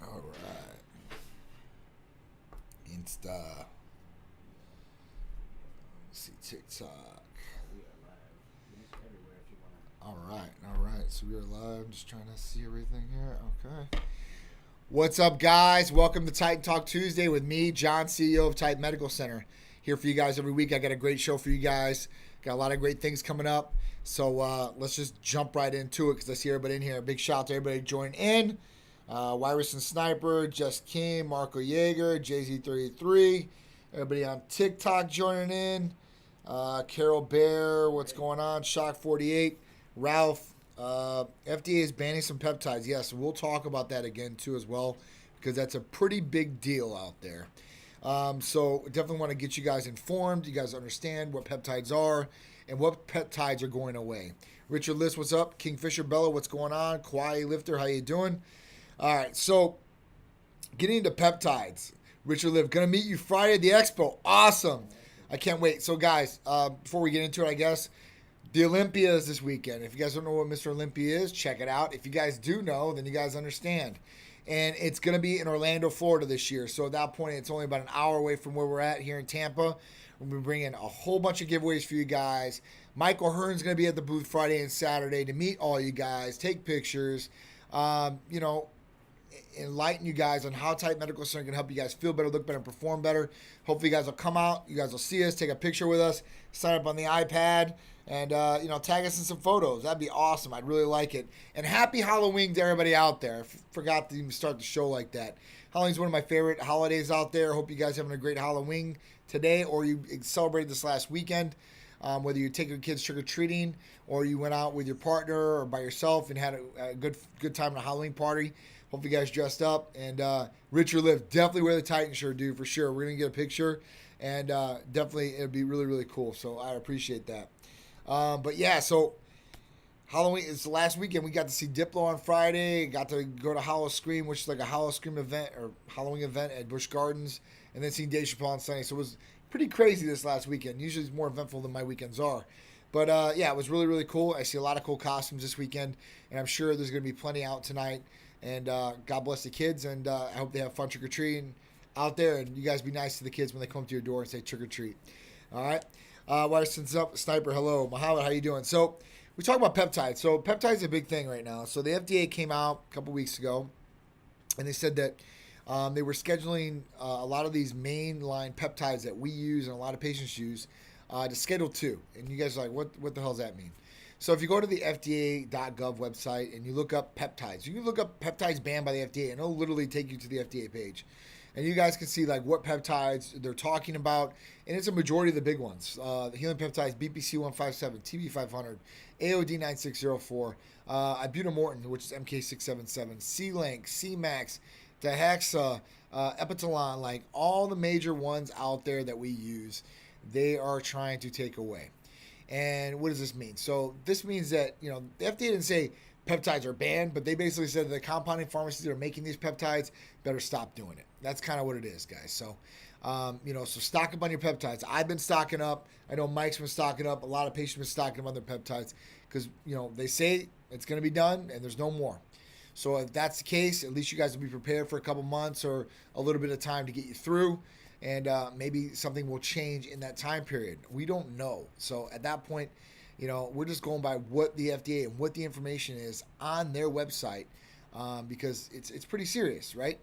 All right. Insta. Let's see, TikTok. All right. So we are live. Just trying to see everything here. Okay. What's up, guys? Welcome to Titan Talk Tuesday with me, John, CEO of Titan Medical Center. Here for you guys every week. I got a great show for you guys. Got a lot of great things coming up. So let's just jump right into it because I see everybody in here. Big shout out to everybody joining in. Wyrus and Sniper, Just Kim, Marco Yeager, JZ33. Everybody on TikTok joining in. Carol Bear, what's going on? Shock48. Ralph, FDA is banning some peptides. Yes, we'll talk about that again too as well because that's a pretty big deal out there. So definitely want to get you guys informed. You guys understand what peptides are and what peptides are going away. Richard List, what's up? Kingfisher Bella, what's going on? Kauai Lifter, how you doing? All right, so getting into peptides. Richard Liv, gonna meet you Friday at the expo. Awesome. I can't wait. So guys, before we get into it, I guess, the Olympia is this weekend. If you guys don't know what Mr. Olympia is, check it out. If you guys do know, then you guys understand. And it's going to be in Orlando, Florida this year. So at that point, it's only about an hour away from where we're at here in Tampa. We'll be bringing a whole bunch of giveaways for you guys. Michael Hearn's going to be at the booth Friday and Saturday to meet all you guys, take pictures, enlighten you guys on how Titan Medical Center can help you guys feel better, look better, and perform better. Hopefully you guys will come out. You guys will see us, take a picture with us, sign up on the iPad, and tag us in some photos. That'd be awesome. I'd really like it. And happy Halloween to everybody out there. I forgot to even start the show like that. Halloween's one of my favorite holidays out there. Hope you guys are having a great Halloween today, or you celebrated this last weekend. Whether you take your kids trick-or-treating, or you went out with your partner or by yourself and had a good time at a Halloween party. Hope you guys dressed up. And Richard Liv, definitely wear the Titan shirt, dude, for sure. We're going to get a picture, and definitely it'll be really, really cool. So I appreciate that. But yeah, so Halloween is the last weekend. We got to see Diplo on Friday. Got to go to Hollow Scream, which is like a Hollow Scream event or Halloween event at Busch Gardens, and then seeing Dave Chappelle on Sunday. So it was pretty crazy this last weekend. Usually it's more eventful than my weekends are. But yeah, it was really, really cool. I see a lot of cool costumes this weekend, and I'm sure there's going to be plenty out tonight. And God bless the kids, and I hope they have fun trick-or-treating out there. And you guys be nice to the kids when they come to your door and say trick-or-treat. All right? Washington's up. Sniper, hello. Muhammad, how you doing? So we talk about peptides. So peptides is a big thing right now. So the FDA came out a couple weeks ago, and they said that they were scheduling a lot of these mainline peptides that we use and a lot of patients use to Schedule 2. And you guys are like, what the hell does that mean? So if you go to the FDA.gov website and you look up peptides, you can look up peptides banned by the FDA, and it'll literally take you to the FDA page. And you guys can see like what peptides they're talking about, and it's a majority of the big ones. The healing peptides, BPC 157, TB 500, AOD 9604, ibutamoren, which is MK 677, C-Link, C-Max, Dihexa, Epitalon, like all the major ones out there that we use, they are trying to take away. And what does this mean? So this means that, the FDA didn't say peptides are banned, but they basically said the compounding pharmacies that are making these peptides better stop doing it. That's kind of what it is, guys. So, so stock up on your peptides. I've been stocking up. I know Mike's been stocking up. A lot of patients have been stocking up on their peptides because, they say it's going to be done and there's no more. So if that's the case, at least you guys will be prepared for a couple months or a little bit of time to get you through. And maybe something will change in that time period. We don't know. So at that point, we're just going by what the FDA and what the information is on their website because it's pretty serious, right?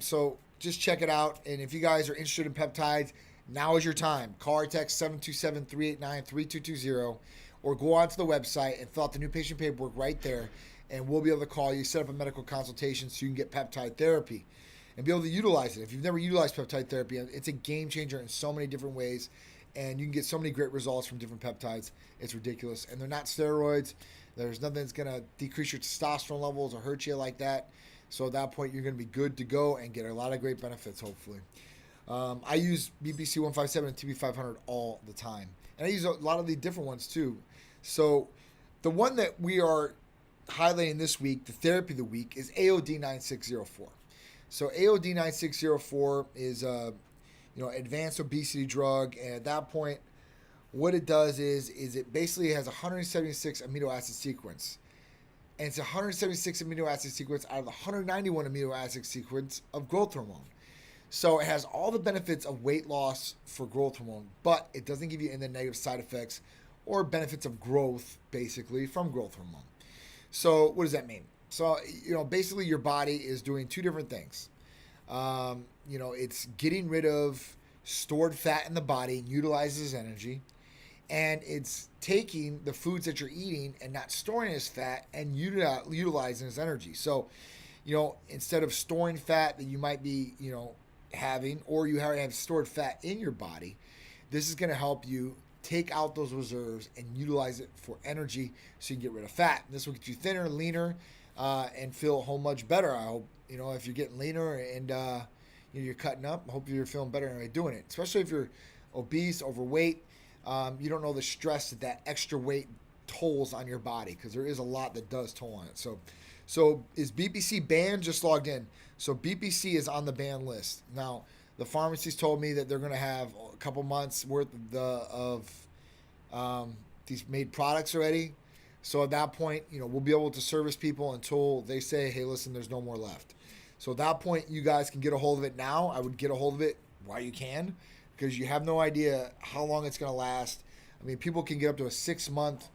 So just check it out. And if you guys are interested in peptides, now is your time. Call or text 727-389-3220 or go onto the website and fill out the new patient paperwork right there. And we'll be able to call you, set up a medical consultation so you can get peptide therapy and be able to utilize it. If you've never utilized peptide therapy, it's a game changer in so many different ways, and you can get so many great results from different peptides. It's ridiculous, and they're not steroids. There's nothing that's going to decrease your testosterone levels or hurt you like that. So at that point, you're going to be good to go and get a lot of great benefits, hopefully. I use BPC 157 and TB 500 all the time, and I use a lot of the different ones too. So the one that we are highlighting this week, the therapy of the week, is AOD 9604. So AOD 9604 is advanced obesity drug, and at that point, what it does is it basically has 176 amino acid sequence. And it's a 176 amino acid sequence out of the 191 amino acid sequence of growth hormone. So it has all the benefits of weight loss for growth hormone, but it doesn't give you any negative side effects or benefits of growth, basically, from growth hormone. So what does that mean? So, basically your body is doing two different things. It's getting rid of stored fat in the body and utilizes energy. And it's taking the foods that you're eating and not storing as fat and utilizing as energy. So, instead of storing fat that you might be, having, or you have stored fat in your body, this is going to help you take out those reserves and utilize it for energy so you can get rid of fat. This will get you thinner, leaner, and feel a whole much better. I hope, if you're getting leaner and you're cutting up, I hope you're feeling better by doing it. Especially if you're obese, overweight, you don't know the stress that extra weight tolls on your body, because there is a lot that does toll on it. So is BPC banned? Just logged in. So BPC is on the ban list. Now, the pharmacies told me that they're going to have a couple months worth of these made products already. So at that point, we'll be able to service people until they say, hey, listen, there's no more left. So at that point, you guys can get a hold of it now. I would get a hold of it while you can, because you have no idea how long it's going to last. I mean, people can get up to a 6-month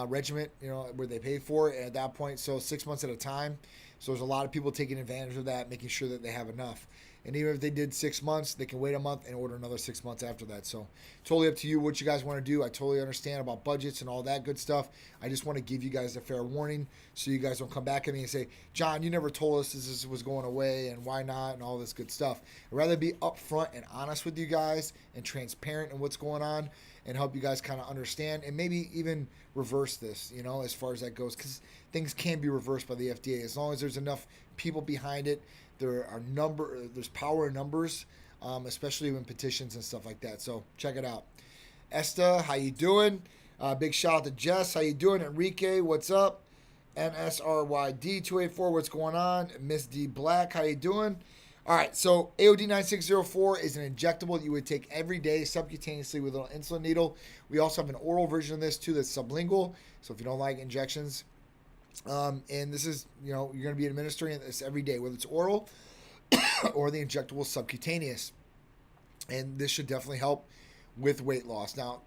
regiment, where they pay for it at that point. So 6 months at a time. So there's a lot of people taking advantage of that, making sure that they have enough. And even if they did 6 months, they can wait a month and order another 6 months after that. So totally up to you what you guys want to do. I totally understand about budgets and all that good stuff. I just want to give you guys a fair warning so you guys don't come back at me and say, John, you never told us this was going away and why not and all this good stuff. I'd rather be upfront and honest with you guys and transparent in what's going on and help you guys kind of understand and maybe even reverse this, as far as that goes, because things can be reversed by the FDA as long as there's enough people behind it. There's power in numbers, especially when petitions and stuff like that. So check it out. Esta, how you doing? Big shout out to Jess. How you doing? Enrique, what's up? NSRYD284, what's going on? Miss D Black, how you doing? All right, so AOD 9604 is an injectable that you would take every day subcutaneously with a little insulin needle. We also have an oral version of this too that's sublingual. So if you don't like injections, and this is, you're going to be administering this every day, whether it's oral or the injectable subcutaneous. And this should definitely help with weight loss. Now,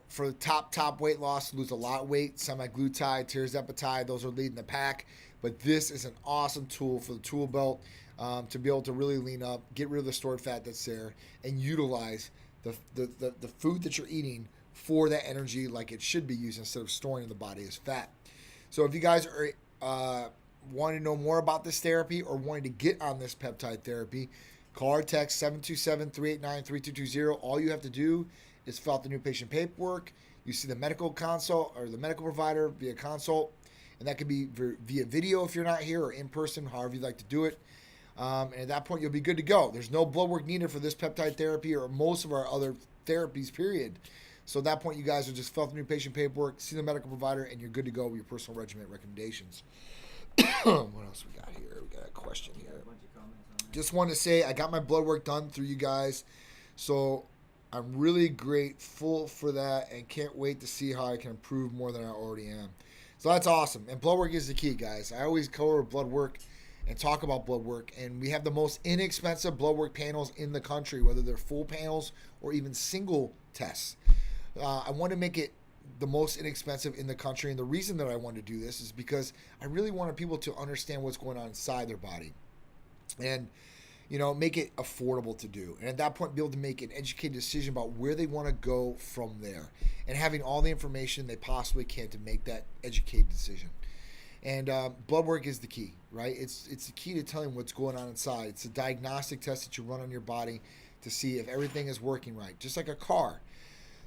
for the top weight loss, lose a lot of weight, Semaglutide, Tirzepatide, those are leading the pack. But this is an awesome tool for the tool belt to be able to really lean up, get rid of the stored fat that's there, and utilize the food that you're eating for that energy like it should be used instead of storing in the body as fat. So if you guys are wanting to know more about this therapy or wanting to get on this peptide therapy, call or text 727-389-3220. All you have to do is fill out the new patient paperwork. You see the medical consult or the medical provider via consult, and that could be via video if you're not here, or in person, however you'd like to do it. And at that point, you'll be good to go. There's no blood work needed for this peptide therapy or most of our other therapies, period. So at that point, you guys will just fill out the new patient paperwork, see the medical provider, and you're good to go with your personal regimen recommendations. What else we got here? We got a question here. Just wanted to say I got my blood work done through you guys. So I'm really grateful for that and can't wait to see how I can improve more than I already am. So that's awesome. And blood work is the key, guys. I always cover blood work and talk about blood work. And we have the most inexpensive blood work panels in the country, whether they're full panels or even single tests. I want to make it the most inexpensive in the country. And the reason that I want to do this is because I really wanted people to understand what's going on inside their body and, make it affordable to do. And at that point, be able to make an educated decision about where they want to go from there and having all the information they possibly can to make that educated decision. And blood work is the key, right? It's the key to telling what's going on inside. It's a diagnostic test that you run on your body to see if everything is working right. Just like a car.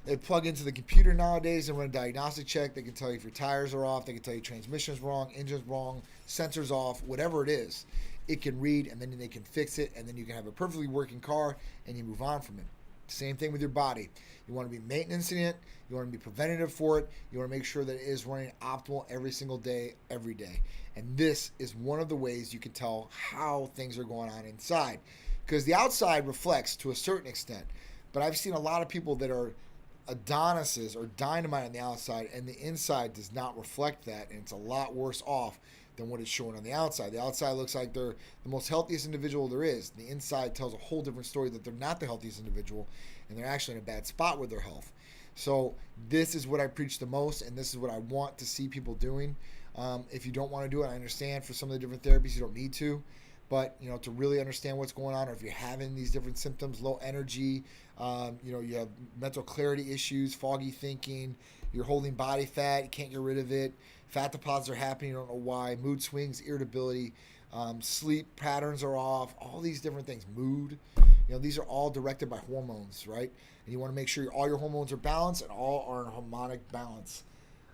They plug into the computer nowadays and run a diagnostic check. They can tell you if your tires are off. They can tell you transmission's wrong, engine's wrong, sensors off, whatever it is. It can read, and then they can fix it, and then you can have a perfectly working car, and you move on from it. Same thing with your body. You want to be maintenancing it. You want to be preventative for it. You want to make sure that it is running optimal every single day, every day. And this is one of the ways you can tell how things are going on inside. Because the outside reflects to a certain extent. But I've seen a lot of people that are Adonises or dynamite on the outside, and the inside does not reflect that, and it's a lot worse off than what it's showing on the outside. The outside looks like they're the most healthiest individual there is. The inside tells a whole different story, that they're not the healthiest individual, and they're actually in a bad spot with their health. So this is what I preach the most, and this is what I want to see people doing. If you don't want to do it, I understand. For some of the different therapies, you don't need to. But, to really understand what's going on, or if you're having these different symptoms, low energy, you have mental clarity issues, foggy thinking, you're holding body fat, you can't get rid of it, fat deposits are happening, you don't know why, mood swings, irritability, sleep patterns are off, all these different things, mood, these are all directed by hormones, right? And you want to make sure all your hormones are balanced and all are in harmonic balance.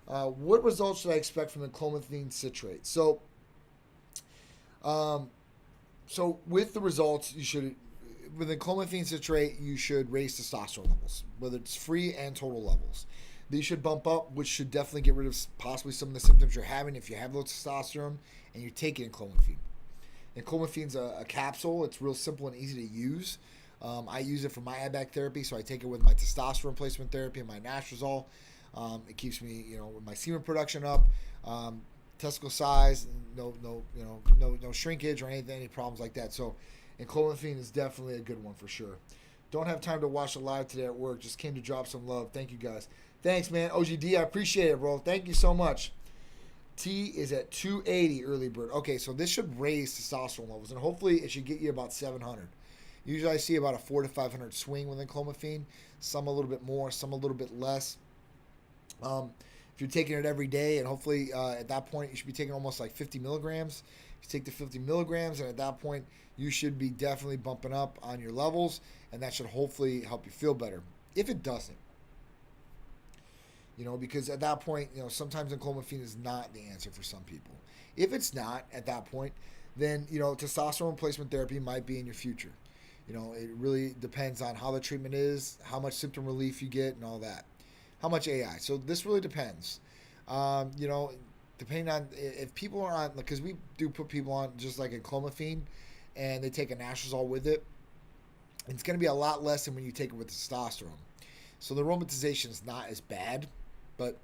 What results should I expect from the clomiphene citrate? So with the results, with the clomiphene citrate, you should raise testosterone levels, whether it's free and total levels. These should bump up, which should definitely get rid of possibly some of the symptoms you're having if you have low testosterone and you're taking clomiphene. And clomiphene's a capsule. It's real simple and easy to use. I use it for my ad-back therapy, so I take it with my testosterone replacement therapy and my Nastrozole. It keeps me, with my semen production up. Testicle size, no shrinkage or any problems like that. So, and clomiphene is definitely a good one for sure. Don't have time to watch it live today at work. Just came to drop some love. Thank you guys. Thanks, man. OGD, I appreciate it, bro. Thank you so much. T is at 280 early bird. Okay, so this should raise testosterone levels, and hopefully it should get you about 700. Usually I see about a 400 to 500 swing within clomiphene. Some a little bit more, some a little bit less. If you're taking it every day, and hopefully at that point you should be taking almost like 50 milligrams. You take the 50 milligrams, and at that point you should be definitely bumping up on your levels, and that should hopefully help you feel better. If it doesn't, because at that point, sometimes clomiphene is not the answer for some people. If it's not at that point, then testosterone replacement therapy might be in your future. It really depends on how the treatment is, how much symptom relief you get, and all that. How much AI. So this really depends. Depending on if people are on, because we do put people on just like a clomiphene, and they take a Nastrozole with it. It's going to be a lot less than when you take it with testosterone. So the aromatization is not as bad, but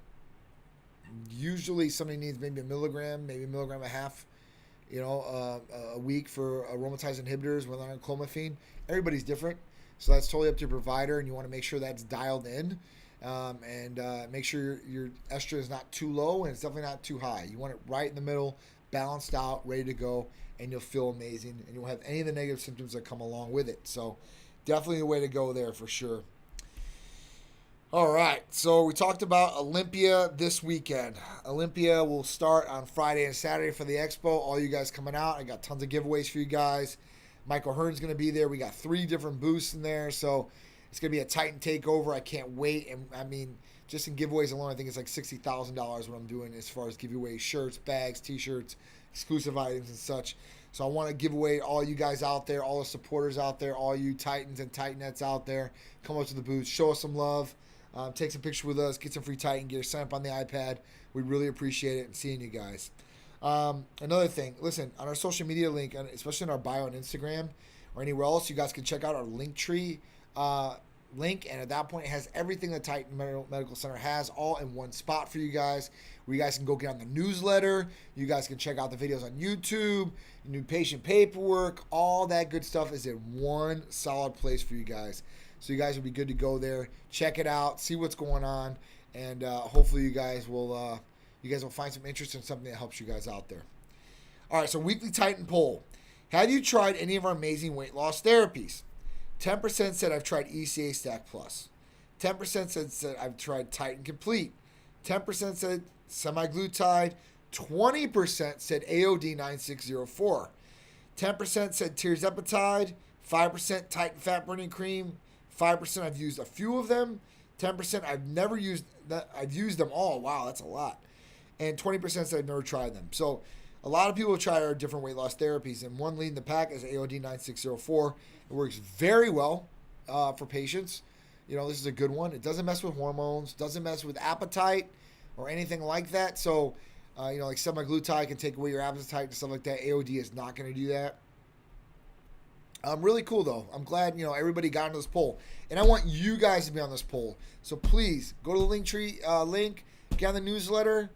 usually somebody needs maybe a milligram, maybe a milligram and a half, a week for aromatase inhibitors when they're on clomiphene. Everybody's different, so that's totally up to your provider, and you want to make sure that's dialed in. And make sure your estrogen is not too low and it's definitely not too high. You want it right in the middle, balanced out, ready to go, and you'll feel amazing, and you won't have any of the negative symptoms that come along with it. So definitely the way to go there for sure. All right, so we talked about Olympia this weekend. Olympia will start on Friday and Saturday for the expo. All you guys coming out. I got tons of giveaways for you guys. Michael Hearn's going to be there. We got 3 different booths in there, so it's going to be a Titan takeover. I can't wait. And I mean, just in giveaways alone, I think it's like $60,000 what I'm doing as far as giveaways, shirts, bags, t-shirts, exclusive items and such. So I want to give away all you guys out there, all the supporters out there, all you Titans and Titanettes out there. Come up to the booth, show us some love, take some pictures with us, get some free Titan gear, sign up on the iPad. We really appreciate it and seeing you guys. Another thing, listen, on our social media link, especially in our bio on Instagram or anywhere else, you guys can check out our Linktree link, and at that point it has everything the Titan Medical Center has all in one spot for you guys, where you guys can go get on the newsletter, you guys can check out the videos on YouTube, new patient paperwork, all that good stuff is in one solid place for you guys. So you guys will be good to go there, check it out, see what's going on, and hopefully you guys will find some interest in something that helps you guys out there. All right, so weekly Titan poll. Have you tried any of our amazing weight loss therapies? 10% said I've tried ECA Stack Plus. 10% said I've tried Titan Complete. 10% said Semaglutide. 20% said AOD 9604. 10% said Tirzepatide. 5% Titan Fat Burning Cream. 5% I've used a few of them. 10% I've never used that. I've used them all. Wow, that's a lot. And 20% said I've never tried them. So a lot of people have tried our different weight loss therapies, and one leading the pack is AOD 9604. It works very well for patients. This is a good one. It doesn't mess with hormones, doesn't mess with appetite or anything like that. So, like semaglutide can take away your appetite and stuff like that. AOD is not going to do that. Really cool though. I'm glad everybody got into this poll, and I want you guys to be on this poll. So please go to the Linktree link, get on the newsletter,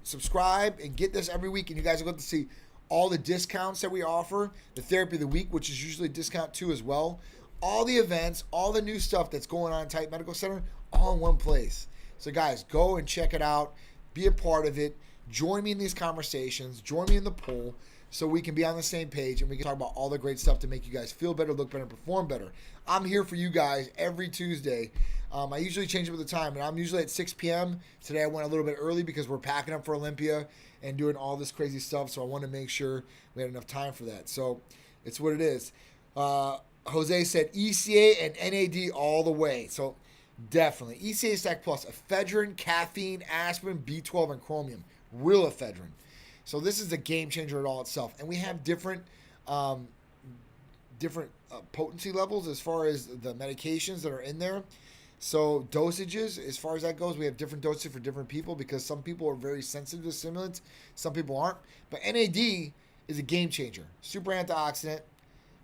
subscribe, and get this every week. And you guys will get to see all the discounts that we offer, the therapy of the week, which is usually a discount too as well. All the events, all the new stuff that's going on at Titan Medical Center, all in one place. So guys, go and check it out. Be a part of it. Join me in these conversations. Join me in the poll so we can be on the same page and we can talk about all the great stuff to make you guys feel better, look better, and perform better. I'm here for you guys every Tuesday. I usually change up the time, and I'm usually at 6 p.m. Today I went a little bit early because we're packing up for Olympia and doing all this crazy stuff, so I want to make sure we had enough time for that. So it's what it is. Jose said ECA and NAD all the way. So definitely. ECA Stack Plus, ephedrine, caffeine, aspirin, B12, and chromium. Real ephedrine. So this is a game changer at all itself. And we have different potency levels as far as the medications that are in there. So dosages, as far as that goes, we have different doses for different people because some people are very sensitive to stimulants. Some people aren't. But NAD is a game changer. Super antioxidant,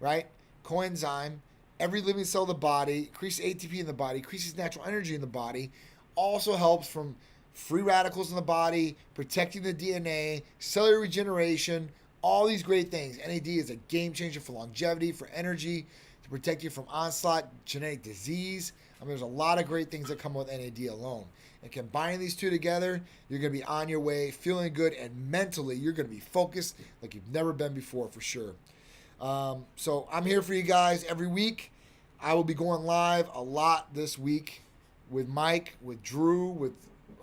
right? Coenzyme. Every living cell of the body, increases ATP in the body, increases natural energy in the body. Also helps from free radicals in the body, protecting the DNA, cellular regeneration, all these great things. NAD is a game changer for longevity, for energy, to protect you from onslaught, genetic disease. There's a lot of great things that come with NAD alone. And combining these two together, you're going to be on your way, feeling good, and mentally, you're going to be focused like you've never been before, for sure. So I'm here for you guys every week. I will be going live a lot this week with Mike, with Drew, with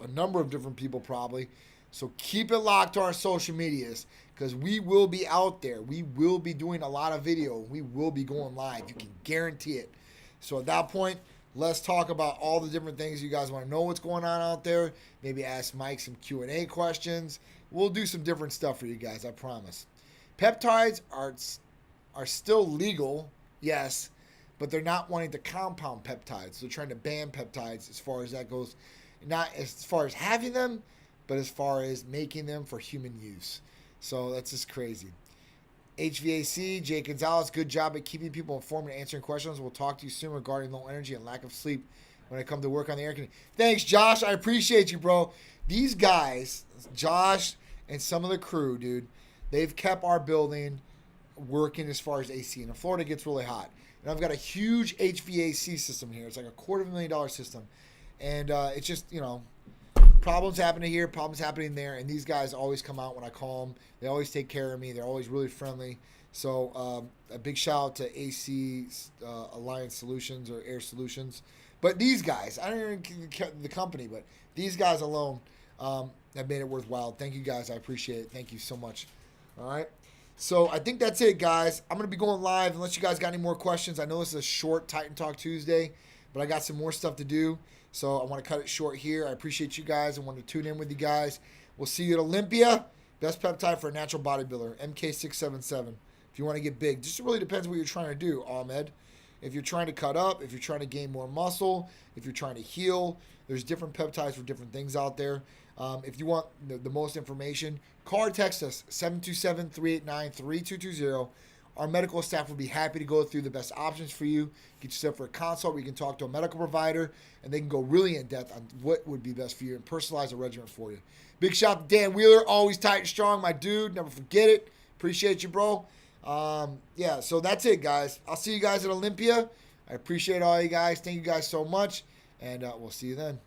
a number of different people probably. So keep it locked to our social medias because we will be out there. We will be doing a lot of video. We will be going live. You can guarantee it. So at that point, let's talk about all the different things you guys want to know what's going on out there. Maybe ask Mike some Q&A questions. We'll do some different stuff for you guys, I promise. Peptides are still legal, yes, but they're not wanting to compound peptides. They're trying to ban peptides as far as that goes. Not as far as having them, but as far as making them for human use. So that's just crazy. HVAC, Jay Gonzalez, good job at keeping people informed and answering questions. We'll talk to you soon regarding low energy and lack of sleep when I come to work on the air conditioning. Thanks, Josh. I appreciate you, bro. These guys, Josh and some of the crew, dude, they've kept our building working as far as AC. And in Florida, it gets really hot. And I've got a huge HVAC system here. It's like $250,000 system. And it's just, problems happening here, problems happening there. And these guys always come out when I call them. They always take care of me. They're always really friendly. So a big shout out to AC Alliance Solutions or Air Solutions. But these guys, I don't even the company, but these guys alone have made it worthwhile. Thank you guys. I appreciate it. Thank you so much. All right. So I think that's it, guys. I'm going to be going live unless you guys got any more questions. I know this is a short Titan Talk Tuesday, but I got some more stuff to do. So I want to cut it short here. I appreciate you guys. I want to tune in with you guys. We'll see you at Olympia. Best peptide for a natural bodybuilder, MK677. If you want to get big. Just really depends what you're trying to do, Ahmed. If you're trying to cut up, if you're trying to gain more muscle, if you're trying to heal, there's different peptides for different things out there. If you want the most information, call or text us, 727-389-3220. Our medical staff will be happy to go through the best options for you, get you set for a consult where you can talk to a medical provider, and they can go really in depth on what would be best for you and personalize a regimen for you. Big shout out to Dan Wheeler, always tight and strong, my dude. Never forget it. Appreciate you, bro. Yeah, so that's it, guys. I'll see you guys at Olympia. I appreciate all you guys. Thank you guys so much, and we'll see you then.